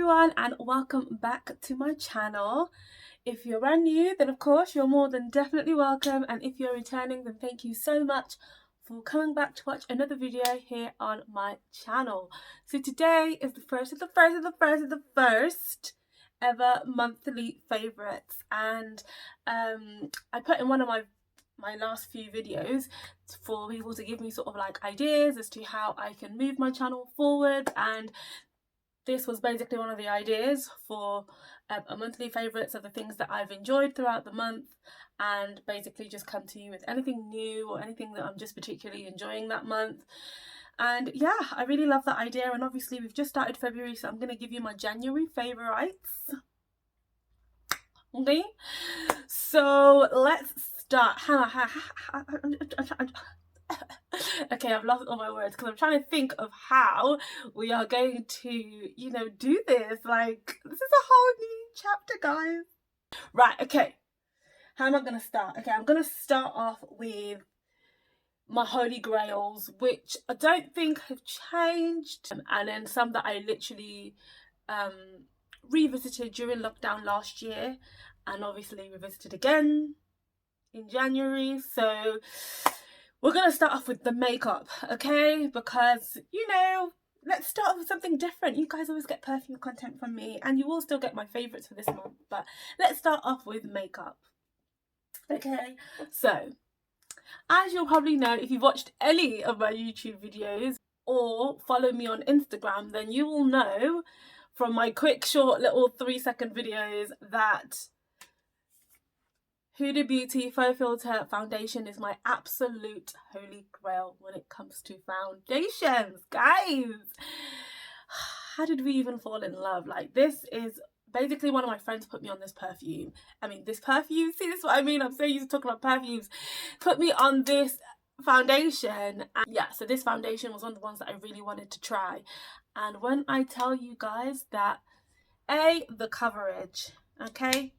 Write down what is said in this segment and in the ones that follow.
everyone, and welcome back to my channel. If you're brand new, then of course you're more than definitely welcome, and if you're returning, then thank you so much for coming back to watch another video here on my channel. So today is the first ever monthly favorites, and I put in one of my last few videos for people to give me sort of like ideas as to how I can move my channel forward, and this was basically one of the ideas for a monthly favourites of the things that I've enjoyed throughout the month, and basically just come to you with anything new or anything that I'm just particularly enjoying that month. And yeah, I really love that idea, and obviously we've just started February, so I'm going to give you my January favourites. Okay, so let's start. Okay, I've lost all my words because I'm trying to think of how we are going to, you know, do this. Like, this is a whole new chapter, guys. Right, okay. How am I going to start? Okay, I'm going to start off with my holy grails, which I don't think have changed, and then some that I literally revisited during lockdown last year, and obviously revisited again in January. So we're going to start off with the makeup, okay? Because, you know, let's start off with something different. You guys always get perfume content from me, and you will still get my favourites for this month, but let's start off with makeup. Okay, so as you'll probably know, if you've watched any of my YouTube videos or follow me on Instagram, then you will know from my quick, short, little 3-second videos that Huda Beauty Faux Filter foundation is my absolute holy grail when it comes to foundations, guys. How did we even fall in love? Like, this is basically, one of my friends put me on this perfume. I mean, this perfume, see, this is what I mean, I'm so used to talking about perfumes. Put me on this foundation, and yeah, so this foundation was one of the ones that I really wanted to try. And when I tell you guys that, A, the coverage, okay,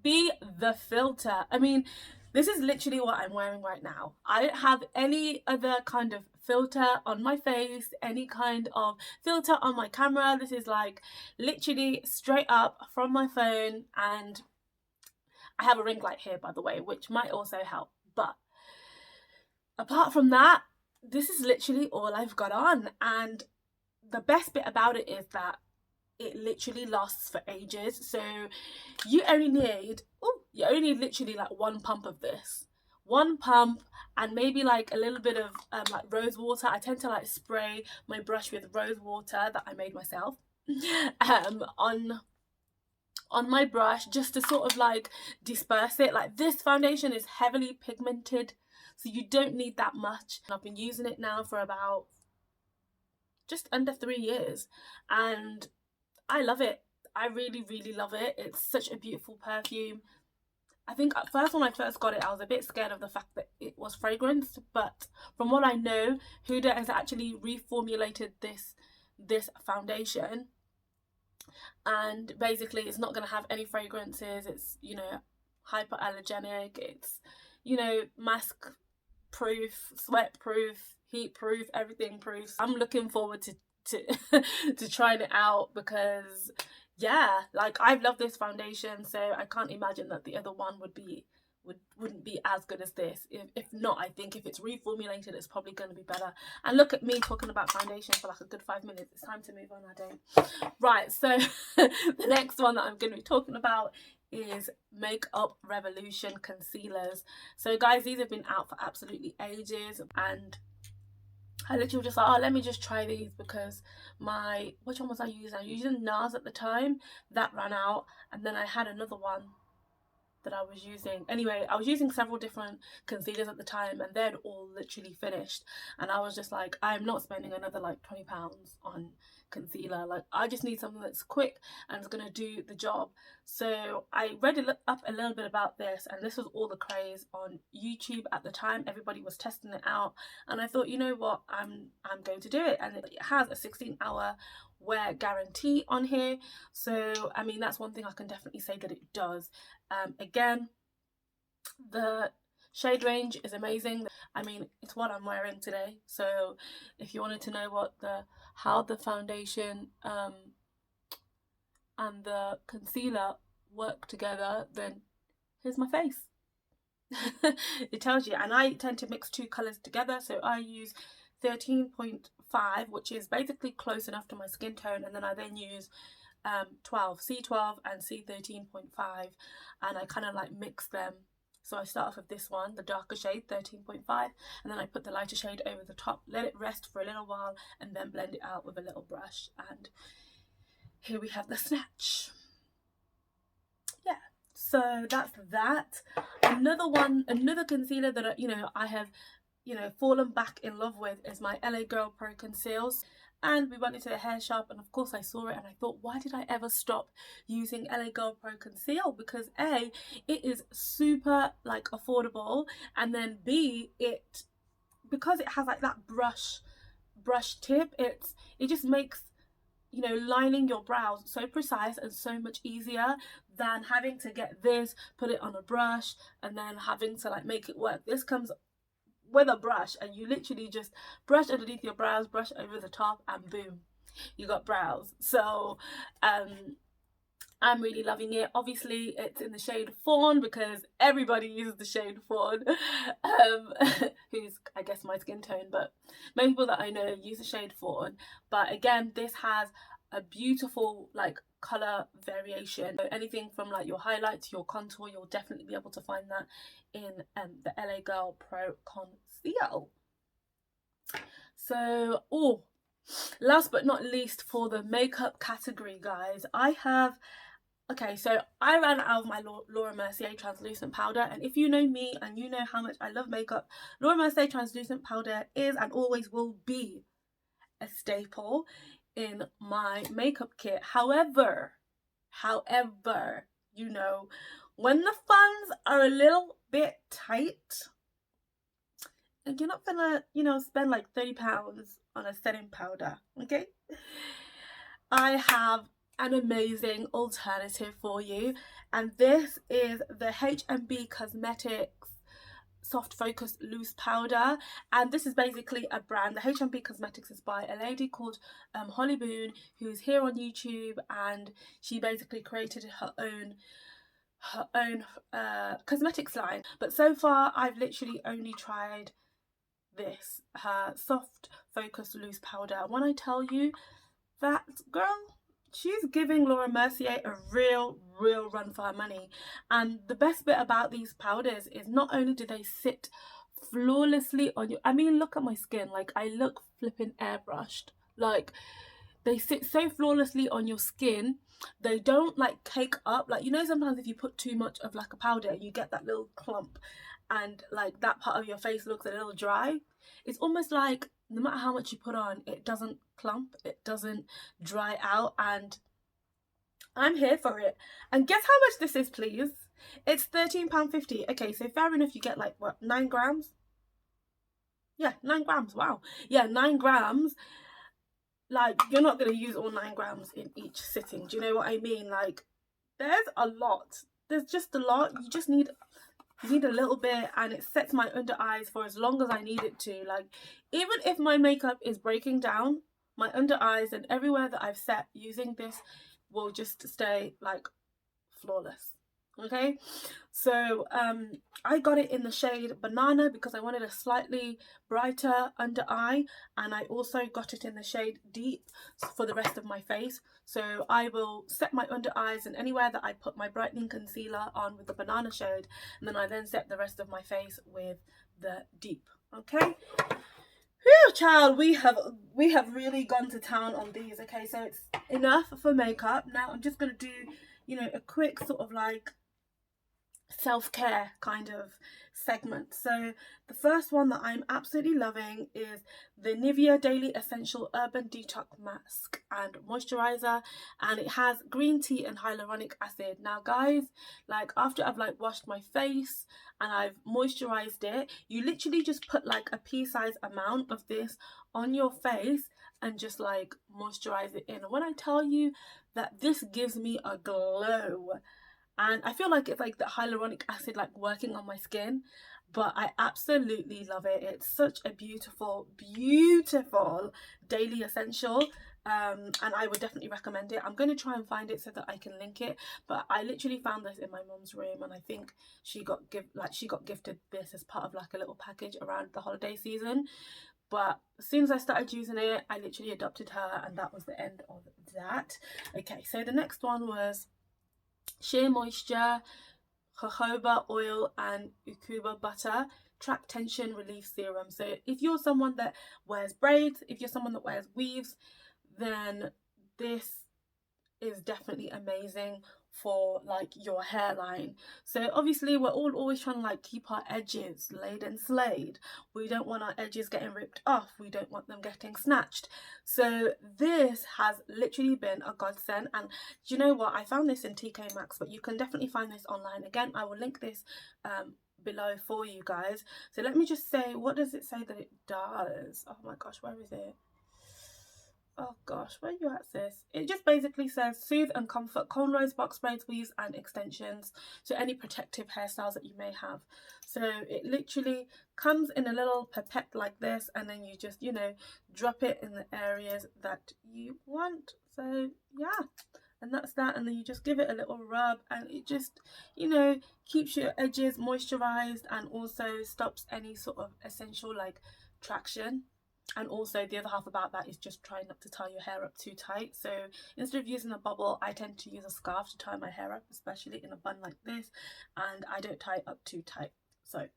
B, the filter. I mean, this is literally what I'm wearing right now. I don't have any other kind of filter on my face, any kind of filter on my camera. This is like literally straight up from my phone, and I have a ring light here, by the way, which might also help. But apart from that, this is literally all I've got on, and the best bit about it is that it literally lasts for ages. So you only need literally like one pump of this, one pump, and maybe like a little bit of like rose water. I tend to like spray my brush with rose water that I made myself on my brush, just to sort of like disperse it. Like, this foundation is heavily pigmented, so you don't need that much. And I've been using it now for about just under 3 years, and I love it. I really, really love it. It's such a beautiful perfume. I think at first, when I first got it, I was a bit scared of the fact that it was fragranced, but from what I know, Huda has actually reformulated this foundation, and basically it's not going to have any fragrances. It's, you know, hypoallergenic. It's, you know, mask proof, sweat proof, heat proof, everything proof. I'm looking forward to trying it out, because yeah, like, I've loved this foundation, so I can't imagine that the other one wouldn't be as good as this. If not, I think if it's reformulated, it's probably going to be better. And look at me talking about foundation for like a good 5 minutes. It's time to move on, I don't. Right, so the next one that I'm going to be talking about is Makeup Revolution concealers. So guys, these have been out for absolutely ages, and I literally was just like, oh, let me just try these, because which one was I using? I was using NARS at the time. That ran out, and then I had another one that I was using. Anyway, I was using several different concealers at the time, and they'd all literally finished, and I was just like, I'm not spending another like £20 on concealer. Like, I just need something that's quick and it's gonna do the job. So I read up a little bit about this, and this was all the craze on YouTube at the time. Everybody was testing it out, and I thought, you know what, I'm going to do it. And it has a 16-hour wear guarantee on here, so I mean, that's one thing I can definitely say that it does. Again, the shade range is amazing. I mean, it's what I'm wearing today, so if you wanted to know how the foundation and the concealer work together, then here's my face. It tells you. And I tend to mix two colours together, so I use 13.5, which is basically close enough to my skin tone, and then I use 12, C12 and C13.5, and I kind of like mix them. So I start off with this one, the darker shade, 13.5, and then I put the lighter shade over the top, let it rest for a little while, and then blend it out with a little brush. And here we have the snatch. Yeah, so that's that. Another concealer that I have fallen back in love with is my Elle Girl Pro Conceal. And we went into the hair shop, and of course I saw it, and I thought, why did I ever stop using Elle Girl Pro Conceal? Because A, it is super like affordable, and then B, because it has like that brush tip, it just makes lining your brows so precise and so much easier than having to get this, put it on a brush, and then having to like make it work. This comes with a brush, and you literally just brush underneath your brows, brush over the top, and boom, you got brows. So I'm really loving it. Obviously it's in the shade Fawn, because everybody uses the shade Fawn, who's I guess my skin tone, but many people that I know use the shade Fawn. But again, this has a beautiful like color variation, so anything from like your highlight to your contour, you'll definitely be able to find that in the Elle Girl Pro Conceal. So last but not least, for the makeup category, guys, so I ran out of my Laura Mercier translucent powder, and if you know me and you know how much I love makeup, Laura Mercier translucent powder is and always will be a staple in my makeup kit. However, when the funds are a little bit tight, and you're not gonna spend like £30 on a setting powder, okay, I have an amazing alternative for you, and this is the HMB Cosmetics Soft Focus Loose Powder. And this is basically a brand. The HMB Cosmetics is by a lady called Holly Boone, who's here on YouTube, and she basically created her own cosmetics line. But so far I've literally only tried this, her Soft Focus Loose Powder. When I tell you that, girl, she's giving Laura Mercier a real run for her money. And the best bit about these powders is not only do they sit flawlessly on your, I mean, look at my skin, like I look flipping airbrushed, like they sit so flawlessly on your skin. They don't like cake up, like sometimes if you put too much of like a powder, you get that little clump, and like that part of your face looks a little dry. It's almost like no matter how much you put on, it doesn't clump, it doesn't dry out, and I'm here for it. And guess how much this is, please? It's £13.50. Okay, so fair enough, you get like what, 9 grams? Yeah, 9 grams. Wow. Yeah, 9 grams. Like, you're not going to use all 9 grams in each sitting. Do you know what I mean? Like, there's a lot. There's just a lot. You just need a little bit, and it sets my under eyes for as long as I need it to. Like, even if my makeup is breaking down, my under eyes and everywhere that I've set using this will just stay like flawless. Okay, so I got it in the shade Banana because I wanted a slightly brighter under eye, and I also got it in the shade Deep for the rest of my face. So I will set my under eyes and anywhere that I put my brightening concealer on with the Banana shade, and then I set the rest of my face with the Deep. Okay. Whew, child, we have really gone to town on these. Okay, so it's enough for makeup. Now I'm just gonna do a quick sort of like self-care kind of segment. So the first one that I'm absolutely loving is the Nivea Daily Essential Urban Detox Mask and Moisturizer, and it has green tea and hyaluronic acid. Now guys, like after I've like washed my face and I've moisturized it, you literally just put like a pea-sized amount of this on your face and just like moisturize it in. And when I tell you that this gives me a glow, and I feel like it's like the hyaluronic acid like working on my skin, but I absolutely love it. It's such a beautiful daily essential. and I would definitely recommend it. I'm going to try and find it so that I can link it, but I literally found this in my mom's room, and I think she got gifted this as part of like a little package around the holiday season. But as soon as I started using it, I literally adopted her, and that was the end of that. Okay, so the next one was Shea Moisture, jojoba oil and scuba butter trap tension relief serum. So if you're someone that wears braids, if you're someone that wears weaves, then this is definitely amazing for like your hairline. So obviously we're all always trying to like keep our edges laid and slayed. We don't want our edges getting ripped off, we don't want them getting snatched. So this has literally been a godsend. And do you know what, I found this in TK Maxx, but you can definitely find this online. Again, I will link this below for you guys. So let me just say, what does it say that it does? Oh my gosh, where is it? Oh gosh, where are you at, sis? It just basically says soothe and comfort cornrows, box braids, weaves and extensions, so any protective hairstyles that you may have. So it literally comes in a little pipette like this, and then you just, you know, drop it in the areas that you want. So yeah, and that's that. And then you just give it a little rub, and it just, you know, keeps your edges moisturized and also stops any sort of essential like traction. And also the other half about that is just try not to tie your hair up too tight. So instead of using a bubble, I tend to use a scarf to tie my hair up, especially in a bun like this, and I don't tie it up too tight. So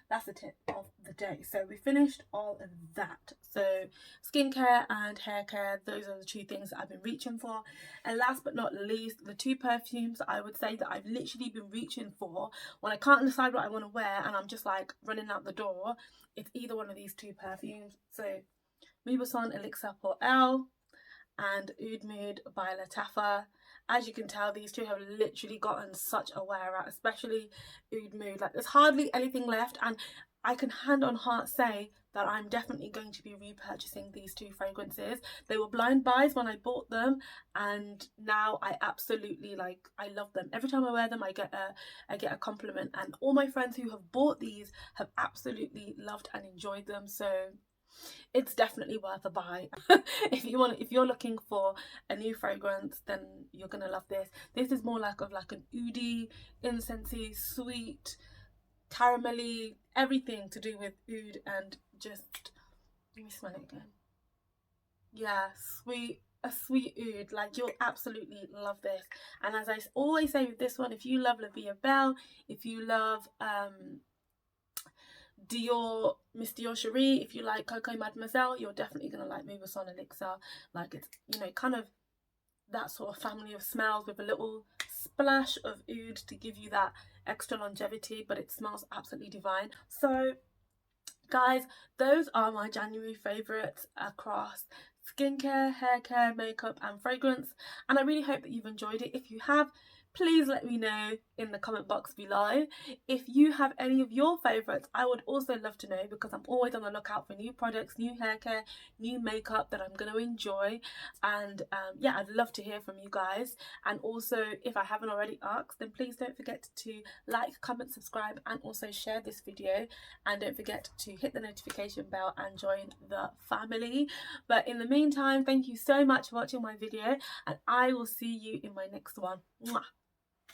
that's the tip of the day. So we finished all of that. So skincare and hair care, those are the two things that I've been reaching for. And last but not least, the two perfumes I would say that I've literally been reaching for when I can't decide what I want to wear and I'm just like running out the door. It's either one of these two perfumes. So Mauboussin Elixr for Elle and Oud Mood by Lattafa. As you can tell, these two have literally gotten such a wear out, especially Oud Mood. Like, there's hardly anything left, and I can hand on heart say that I'm definitely going to be repurchasing these two fragrances. They were blind buys when I bought them, and now I absolutely I love them. Every time I wear them, I get a compliment, and all my friends who have bought these have absolutely loved and enjoyed them. So it's definitely worth a buy. If you're looking for a new fragrance, then you're gonna love this. This is more like an oudi, incensey, sweet, caramelly, everything to do with oud, and just let me smell it again. Yeah, a sweet oud. Like, you'll absolutely love this. And as I always say with this one, if you love La Vie Belle, if you love Dior, Miss Dior Cherie, if you like Coco Mademoiselle, you're definitely gonna like Mauboussin Elixr. Like, it's, you know, kind of that sort of family of smells with a little splash of oud to give you that extra longevity, but it smells absolutely divine. So guys, those are my January favorites across skincare, hair care, makeup and fragrance, and I really hope that you've enjoyed it. If you have, please let me know in the comment box below. If you have any of your favourites, I would also love to know, because I'm always on the lookout for new products, new hair care, new makeup that I'm going to enjoy. And yeah, I'd love to hear from you guys. And also, if I haven't already asked, then please don't forget to like, comment, subscribe and also share this video. And don't forget to hit the notification bell and join the family. But in the meantime, thank you so much for watching my video, and I will see you in my next one. Mwah.